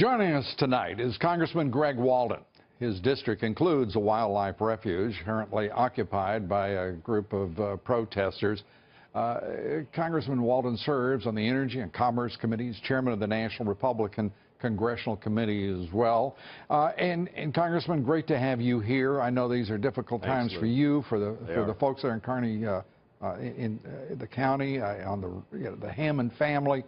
Joining us tonight is Congressman Greg Walden. His district includes a wildlife refuge currently occupied by a group of protesters. Congressman Walden serves on the Energy and Commerce Committees, chairman of the National Republican Congressional Committee as well. And Congressman, great to have you here. I know these are difficult times for you, for the folks that are in Kearney, in the county, on the Hammond family.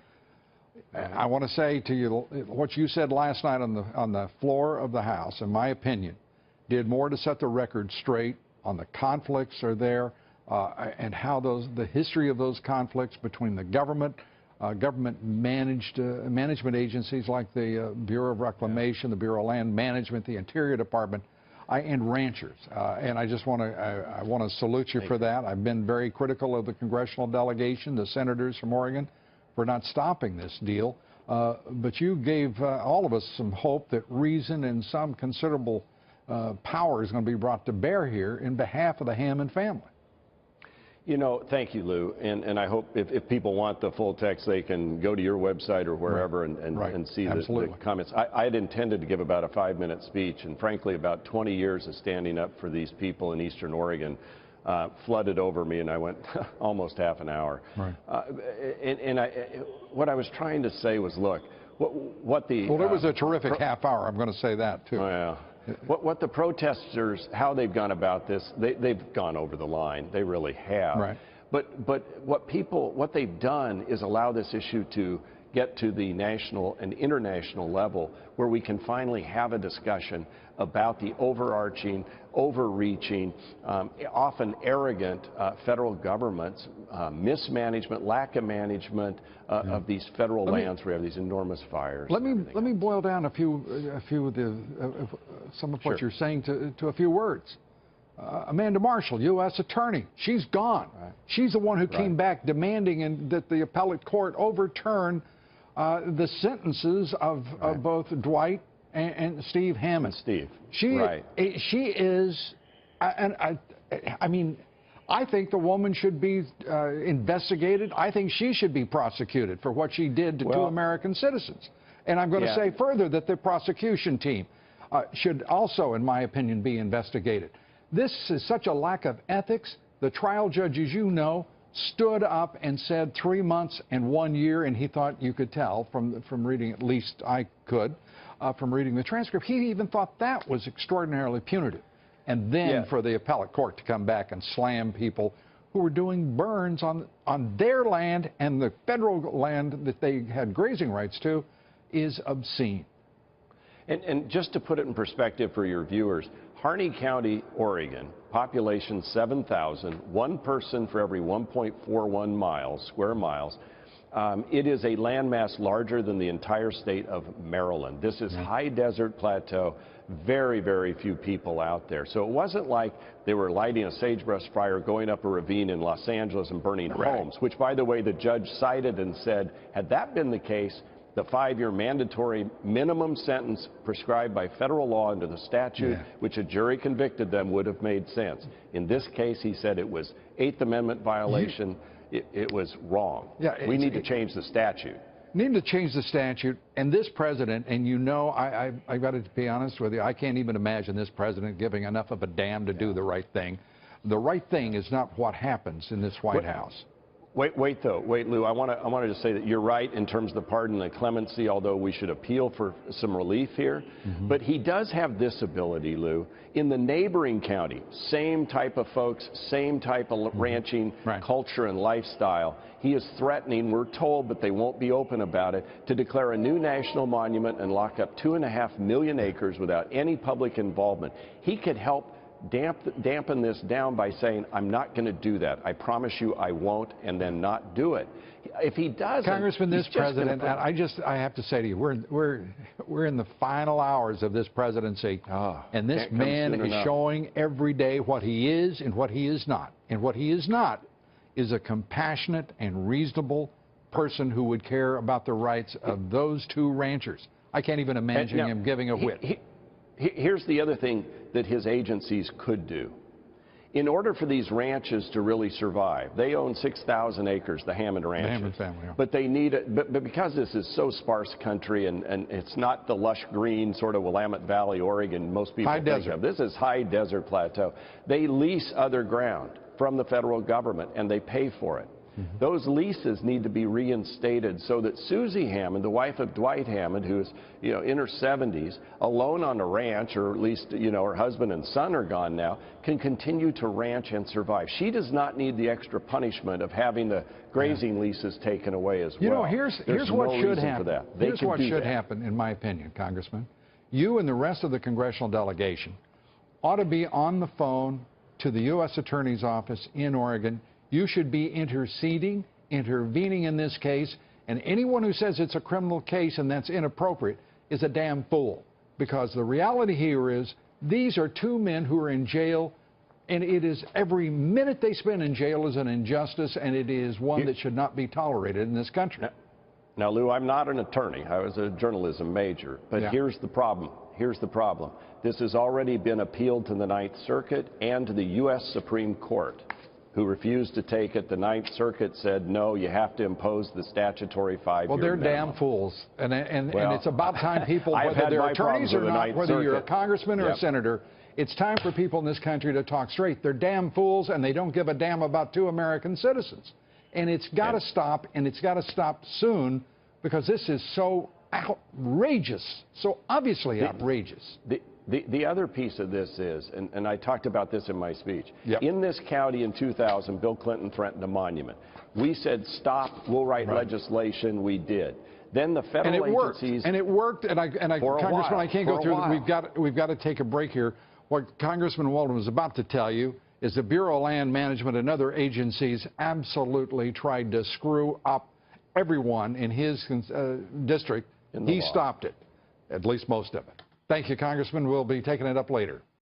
I want to say to you what you said last night on the floor of the House, in my opinion, did more to set the record straight on the conflicts are there and how the history of those conflicts between the government management agencies like the Bureau of Reclamation, the Bureau of Land Management, the Interior Department, and ranchers. And I just want to salute you for that. I've been very critical of the congressional delegation, the senators from Oregon, for not stopping this deal. But you gave all of us some hope that reason and some considerable power is going to be brought to bear here in behalf of the Hammond family. You know, thank you, Lou. And I hope if people want the full text, they can go to your website or wherever and see the comments. I had intended to give about a 5-minute speech, and frankly, about 20 years of standing up for these people in Eastern Oregon flooded over me, and I went almost half an hour. Right. What I was trying to say was, look, what the... Well, it was a terrific half hour. I'm going to say that, too. Oh, yeah. What the protesters, how they've gone about this, they've gone over the line. They really have. Right. But what they've done is allow this issue to get to the national and international level where we can finally have a discussion about the overarching, overreaching, often arrogant federal government's mismanagement, lack of management of these federal lands where we have these enormous fires. Let me boil down some of what you're saying to a few words. Amanda Marshall, U.S. Attorney, she's gone. Right. She's the one who came back demanding that the appellate court overturn the sentences of both Dwight and Steve Hammond. She is, I mean, I think the woman should be investigated. I think she should be prosecuted for what she did to two American citizens. And I'm going to say further that the prosecution team should also, in my opinion, be investigated. This is such a lack of ethics. The trial judge, as you know, stood up and said 3 months and 1 year, and he thought you could tell from reading, at least I could, from reading the transcript, he even thought that was extraordinarily punitive. And then for the appellate court to come back and slam people who were doing burns on their land and the federal land that they had grazing rights to is obscene. And just to put it in perspective for your viewers, Harney County, Oregon, population 7,000, one person for every 1.41 square miles. It is a landmass larger than the entire state of Maryland. This is high desert plateau, very, very few people out there. So it wasn't like they were lighting a sagebrush fire, going up a ravine in Los Angeles and burning homes, which, by the way, the judge cited and said, had that been the case, the 5-year mandatory minimum sentence prescribed by federal law under the statute, which a jury convicted them, would have made sense. In this case, he said it was 8th Amendment violation. It was wrong. We need to change the statute. Need to change the statute. And this president, and you know, I got to be honest with you, I can't even imagine this president giving enough of a damn to do the right thing. The right thing is not what happens in this White House. Wait, Lou. I want to just say that you're right in terms of the pardon and the clemency, although we should appeal for some relief here. But he does have this ability, Lou. In the neighboring county, same type of folks, same type of ranching culture and lifestyle. He is threatening, we're told, but they won't be open about it, to declare a new national monument and lock up 2.5 million acres without any public involvement. He could help dampen this down by saying, I'm not going to do that. I promise you I won't, and then not do it. If he doesn't, Congressman, this president, I have to say to you, we're in the final hours of this presidency, and this man is showing every day what he is and what he is not. And what he is not is a compassionate and reasonable person who would care about the rights of those two ranchers. I can't even imagine him giving a whit. Here's the other thing that his agencies could do. In order for these ranches to really survive, they own 6,000 acres, the Hammond Ranches. The Hammond family, yeah. But they need it, but because this is so sparse country and it's not the lush green sort of Willamette Valley, Oregon, most people think of. This is high desert plateau. They lease other ground from the federal government and they pay for it. Those leases need to be reinstated so that Susie Hammond, the wife of Dwight Hammond, who is, in her 70s, alone on a ranch, or at least, her husband and son are gone now, can continue to ranch and survive. She does not need the extra punishment of having the grazing leases taken away as well. Here's what should happen. Here's what should happen, in my opinion, Congressman. You and the rest of the congressional delegation ought to be on the phone to the U.S. Attorney's Office in Oregon. You should be intervening in this case, and anyone who says it's a criminal case and that's inappropriate is a damn fool. Because the reality here is these are two men who are in jail, and it is every minute they spend in jail is an injustice, and it is one that should not be tolerated in this country. Now, Lou, I'm not an attorney. I was a journalism major. But here's the problem. Here's the problem. This has already been appealed to the Ninth Circuit and to the U.S. Supreme Court, who refused to take it. The Ninth Circuit said, no, you have to impose the statutory 5-year Well, they're minimum. Damn fools. And it's about time people, whether they're attorneys or not, whether you're a congressman or a senator, it's time for people in this country to talk straight. They're damn fools, and they don't give a damn about 2 American citizens. And it's got to stop, and it's got to stop soon, because this is so outrageous, so obviously outrageous. The other piece of this is, and I talked about this in my speech, in this county in 2000, Bill Clinton threatened a monument. We said, stop, we'll write legislation. We did. Then the federal agencies... And it worked, and Congressman, I can't go through it. We've got to take a break here. What Congressman Walden was about to tell you is the Bureau of Land Management and other agencies absolutely tried to screw up everyone in his district. He stopped it, at least most of it. Thank you, Congressman. We'll be taking it up later.